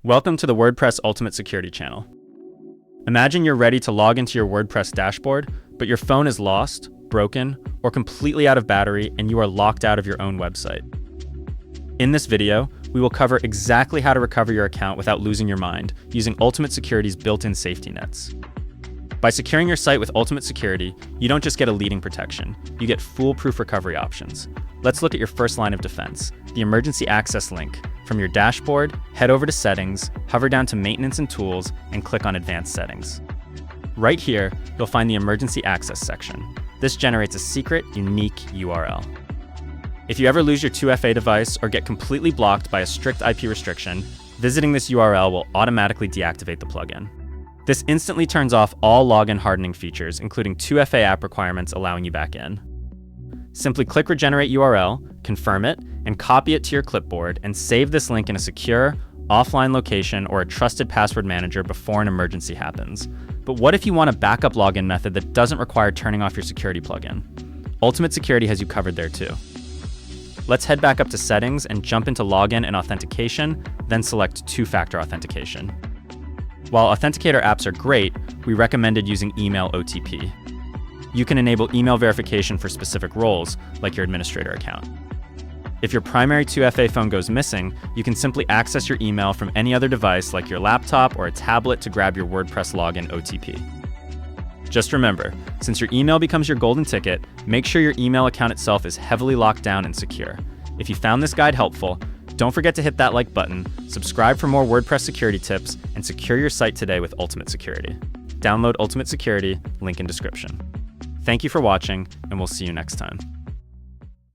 Welcome to the WordPress Ultimate Security channel. Imagine you're ready to log into your WordPress dashboard, but your phone is lost, broken, or completely out of battery and you are locked out of your own website. In this video, we will cover exactly how to recover your account without losing your mind using Ultimate Security's built-in safety nets. By securing your site with Ultimate Security, you don't just get a leading protection, you get foolproof recovery options. Let's look at your first line of defense, the emergency access link. From your dashboard, head over to Settings, hover down to Maintenance and Tools, and click on Advanced Settings. Right here, you'll find the Emergency Access section. This generates a secret, unique URL. If you ever lose your 2FA device or get completely blocked by a strict IP restriction, visiting this URL will automatically deactivate the plugin. This instantly turns off all login hardening features, including 2FA app requirements allowing you back in. Simply click Regenerate URL, confirm it, and copy it to your clipboard and save this link in a secure, offline location or a trusted password manager before an emergency happens. But what if you want a backup login method that doesn't require turning off your security plugin? Ultimate Security has you covered there too. Let's head back up to Settings and jump into Login and Authentication, then select Two-Factor Authentication. While Authenticator apps are great, we recommended using Email OTP. You can enable email verification for specific roles, like your administrator account. If your primary 2FA phone goes missing, you can simply access your email from any other device like your laptop or a tablet to grab your WordPress login OTP. Just remember, since your email becomes your golden ticket, make sure your email account itself is heavily locked down and secure. If you found this guide helpful, don't forget to hit that like button, subscribe for more WordPress security tips, and secure your site today with Ultimate Security. Download Ultimate Security, link in description. Thank you for watching, and we'll see you next time.